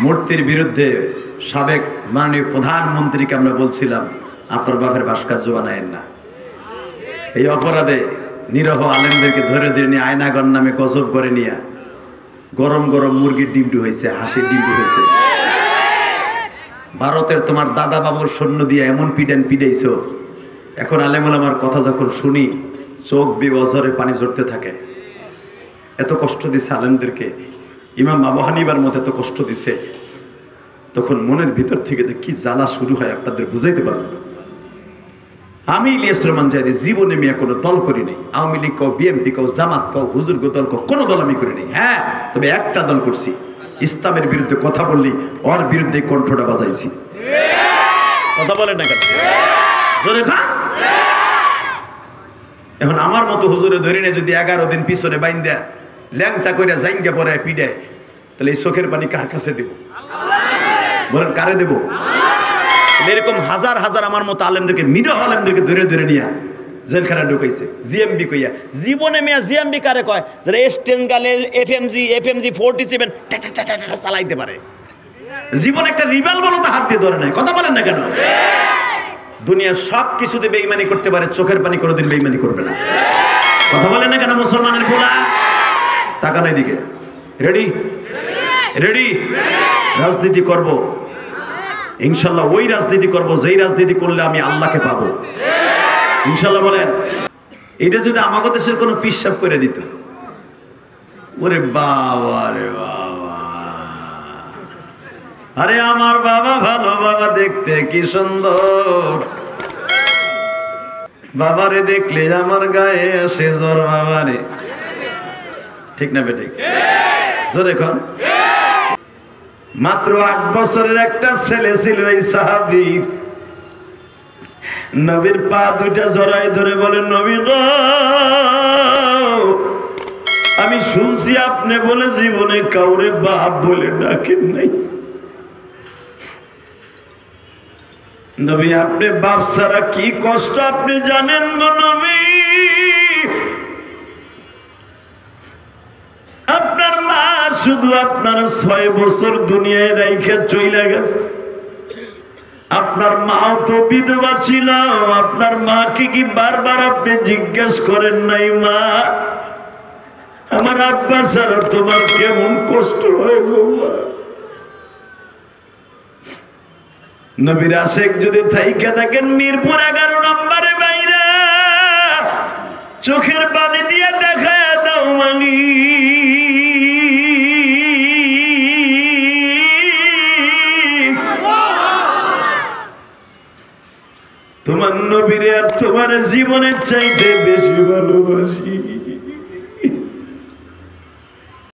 মূর্তির বিরুদ্ধে সাবেক মাননীয় প্রধানমন্ত্রীকে আমরা বলছিলাম আপনার বাপের ভাস্কর্য বানায়েন না। এই অপরাধে নিরহ আলেমদেরকে ধরে ধরে নিয়ে আয়নাগর নামে গজব করে নিয়ে গরম গরম মুরগির ডিমডু হয়েছে, হাঁসের ডিমডু হয়েছে। ভারতের তোমার দাদা বাবুর সৈন্য দিয়ে এমন পিটাইছ, এখন আলেম ওলামার কথা যখন শুনি চোখ বেওয়াজরে পানি ঝরতে থাকে। এত কষ্ট দিছে আলেমদেরকে, ইমাম আবু হানিফার মতো এত কষ্ট দিছে, তখন মনের ভিতর থেকে যে কি জ্বালা শুরু হয় আপনাদের বুঝাইতে পারবো না। আমি ইলিয়াস রহমান জাহিদি জীবনে মিয়া কোনো দল করি নাই। আওয়ামী লীগ কও, বিএনপি কও, জামাত কও, হুজুরগ দল কও, কোনো দল আমি করি নাই। হ্যাঁ, তবে একটা দল করছি, ইসলামের বিরুদ্ধে কথা বললি ওর বিরুদ্ধে কণ্ঠটা বাজাইছি। কথা বলেন না কেন? জোরে খান। এখন আমার মতো হুজুরে ধরি না যদি 11 দিন পিছনে বাইন দেয় ল্যাংটা করে জাইঙ্গা পরে পিডায়, তাহলে এই চোখের পানি কার কাছে দেব? বলেন কারে দেব? এরকম হাজার হাজার আমার মতো আলেমদেরকে, মিডো আলেমদেরকে ধরে ধরে নিয়ে জেলখানা ঢুকাইছে। জিএমবি কইয়া, জীবনে মিয়া জিএমবি কারে কয়? যারা এসটেন গালে এফএমজি 47 চালাইতে পারে। জীবন একটা রিভলভার তো হাত দিয়ে ধরে নাই। কথা বলেন না কেন? দুনিয়ার সব কিছুতে বেঈমানি করতে পারে, চোখের পানি কোনোদিন বেঈমানি করবে না। কথা বলেন না কেন মুসলমানের পোলা? তাকান এদিকে। রেডি? রেডি? রাজনীতি করব ইনশাল্লাহ, ওই রাজনীতি করব যেই রাজনীতি করলে আমি আল্লাহকে পাবো ইনশাল্লাহ। বলেন, এটা যদি আমাদের দেশের কোনো পিসাব করে দিত, ওরে বাবা রে বাবা, আরে আমার বাবা ভালো, বাবা দেখতে কি সুন্দর, বাবারে দেখলে আমার গায়ে আসে জ্বর, বাবারে। ঠিক না বেঠিক? জোরে কোন। মাত্র 8 বছরের একটা ছেলে ছিল এই সাহাবীর, নবীর পা দুইটা জড়ায় ধরে বলে, নবী গো, আমি শুনছি আপনি বলে জীবনে কাউরে বাপ বলে ডাকেন নাই। নবী, আপনি বাপ ছাড়া কি কষ্ট আপনি জানেন গো নবী? আপনার মা শুধু আপনার 6 বছর দুনিয়ায় রাইখা চইলা গেছে। আপনার মাও তো বিধবা ছিল। আপনার মাকে কি বারবার আপনি জিজ্ঞেস করেন নাই, মা আমার আব্বা ছাড়া তোমার কেমন কষ্ট হয় গো মা? নবীর আশেক যদি থাইকা থাকেন মিরপুর 11 নম্বরে বাইরে, চোখের পানি দিয়ে দেখায় দাও মানি, তোমার নবীরে আর তোমার জীবনের চাইতে বেশি ভালোবাসি।